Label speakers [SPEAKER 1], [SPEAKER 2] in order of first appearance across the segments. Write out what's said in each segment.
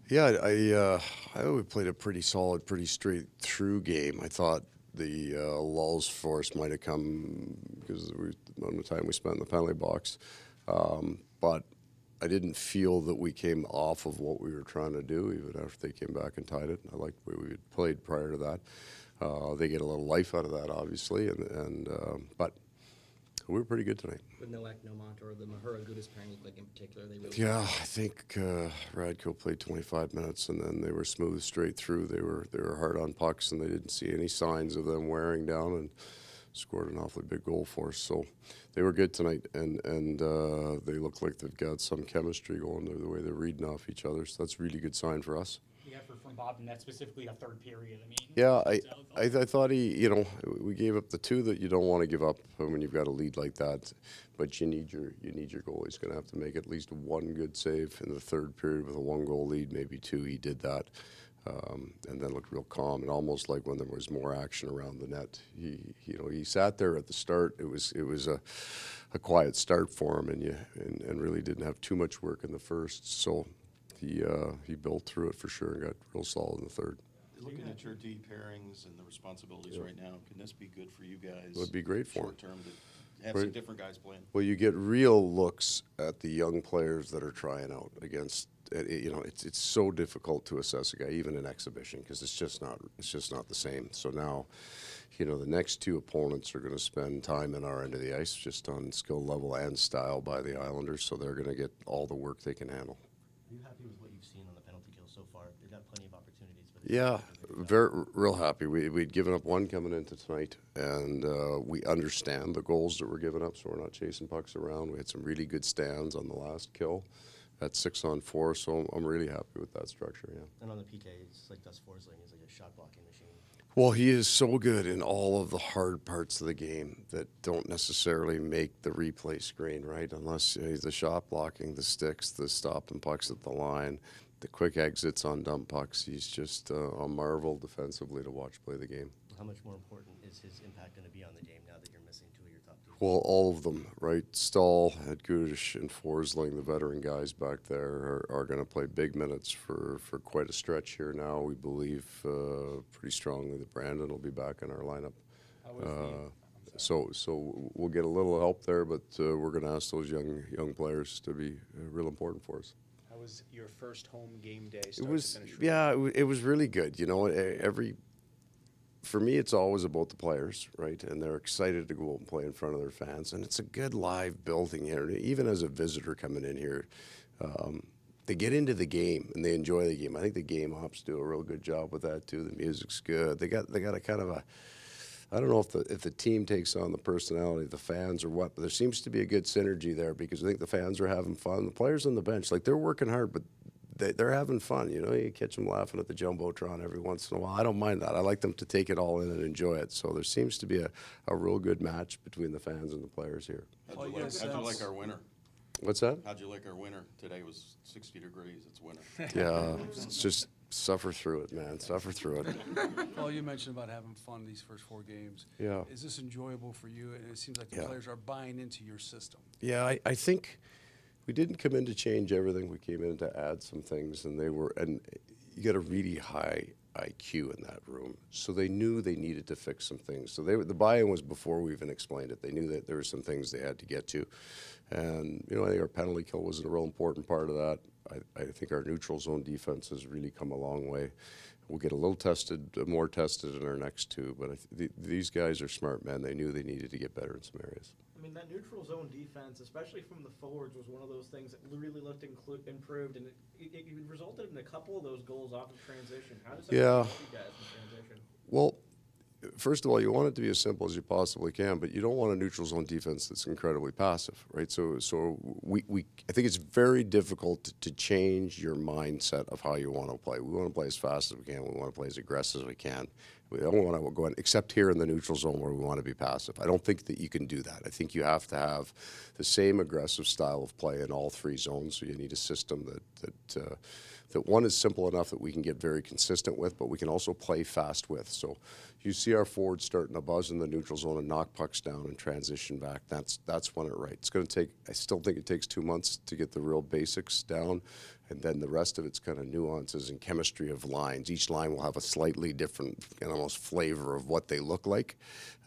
[SPEAKER 1] Yeah, I thought we played a pretty solid, pretty straight through game. I thought the lulls for us might have come because of the amount of time we spent in the penalty box, but I didn't feel that we came off of what we were trying to do, even after they came back and tied it. I liked the way we had played prior to that. They get a little life out of that, obviously, but we were pretty good tonight.
[SPEAKER 2] With no Eknomont or the Mahura Gudis pairing look like in particular, they really.
[SPEAKER 1] Yeah, I think Radko played 25 minutes, and then they were smooth straight through. They were hard on pucks, and they didn't see any signs of them wearing down, and scored an awfully big goal for us. So they were good tonight, and they look like they've got some chemistry going the way they're reading off each other. So that's a really good sign for us.
[SPEAKER 3] The effort from Bob in that specifically a third period. I mean,
[SPEAKER 1] yeah, I thought we gave up the two that you don't want to give up when you've got a lead like that, but you need your goalie. He's going to have to make at least one good save in the third period with a 1-goal lead, maybe two. He did that, and then looked real calm and almost like when there was more action around the net. He sat there at the start. It was a quiet start for him, and really didn't have too much work in the first. So. He built through it for sure and got real solid in the third.
[SPEAKER 4] Looking at your D pairings and the responsibilities right now, can this be good for you guys?
[SPEAKER 1] It would be great for
[SPEAKER 4] short term to have some different guys playing.
[SPEAKER 1] Well, you get real looks at the young players that are trying out against. It's so difficult to assess a guy even in exhibition because it's just not the same. So now, the next two opponents are going to spend time in our end of the ice just on skill level and style by the Islanders. So they're going to get all the work they can handle.
[SPEAKER 5] Are you happy with what you've seen on the penalty kill so far? They've got plenty of opportunities. But
[SPEAKER 1] yeah, real happy. We'd given up one coming into tonight, and we understand the goals that were given up, so we're not chasing pucks around. We had some really good stands on the last kill at 6-on-4, so I'm really happy with that structure, yeah.
[SPEAKER 5] And on the PK, it's like Gus Forsling is like a shot blocking machine.
[SPEAKER 1] Well, he is so good in all of the hard parts of the game that don't necessarily make the replay screen, right? Unless the shot blocking, the sticks, the stopping pucks at the line, the quick exits on dump pucks. He's just a marvel defensively to watch play the game.
[SPEAKER 5] How much more important is his impact going to be on the game now that you're missing two of your top two?
[SPEAKER 1] Well, all of them, right? Stahl, Gudish, and Forsling, the veteran guys back there, are going to play big minutes for quite a stretch here now. We believe pretty strongly that Brandon will be back in our lineup. So we'll get a little help there, but we're going to ask those young players to be real important for us.
[SPEAKER 6] How was your first home game day?
[SPEAKER 1] It was really good. For me, it's always about the players, right? And they're excited to go out and play in front of their fans. And it's a good live building here. Even as a visitor coming in here, they get into the game and they enjoy the game. I think the game ops do a real good job with that too. The music's good. They got a kind of I don't know if the team takes on the personality of the fans or what, but there seems to be a good synergy there because I think the fans are having fun. The players on the bench, they're working hard, but they're having fun. You catch them laughing at the Jumbotron every once in a while. I don't mind that. I like them to take it all in and enjoy it. So there seems to be a real good match between the fans and the players here.
[SPEAKER 4] How'd you like our winner?
[SPEAKER 1] What's that?
[SPEAKER 4] How'd you like our winner? Today was 60 degrees. It's winter.
[SPEAKER 1] Yeah, it's just suffer through it, man. Suffer through it.
[SPEAKER 7] Paul, you mentioned about having fun these first 4 games.
[SPEAKER 1] Yeah.
[SPEAKER 7] Is this enjoyable for you? And it seems like the players are buying into your system.
[SPEAKER 1] Yeah, I think we didn't come in to change everything. We came in to add some things, and you got a really high IQ in that room. So they knew they needed to fix some things. So the buy-in was before we even explained it. They knew that there were some things they had to get to. And, I think our penalty kill was a real important part of that. I think our neutral zone defense has really come a long way. We'll get a little more tested in our next two, but these guys are smart men. They knew they needed to get better in some areas.
[SPEAKER 2] I mean, that neutral zone defense, especially from the forwards, was one of those things that really looked improved, and it resulted in a couple of those goals off of transition. How does that help you guys in transition?
[SPEAKER 1] Well, first of all, you want it to be as simple as you possibly can, but you don't want a neutral zone defense that's incredibly passive, right? So I think it's very difficult to change your mindset of how you want to play. We want to play as fast as we can. We want to play as aggressive as we can. We don't want to go in, except here in the neutral zone where we want to be passive. I don't think that you can do that. I think you have to have the same aggressive style of play in all 3 zones. So you need a system that one is simple enough that we can get very consistent with, but we can also play fast with. So you see our our forwards starting to buzz in the neutral zone and knock pucks down and transition back, that's when it right. It's going to take, I still think it takes 2 months to get the real basics down, and then the rest of it's kind of nuances and chemistry of lines. Each line will have a slightly different and almost flavor of what they look like,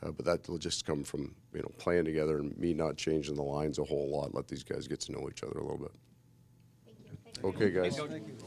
[SPEAKER 1] but that will just come from, you know, playing together and me not changing the lines a whole lot. Let these guys get to know each other a little bit.
[SPEAKER 8] Thank you.
[SPEAKER 1] Okay, guys.
[SPEAKER 7] Thank you.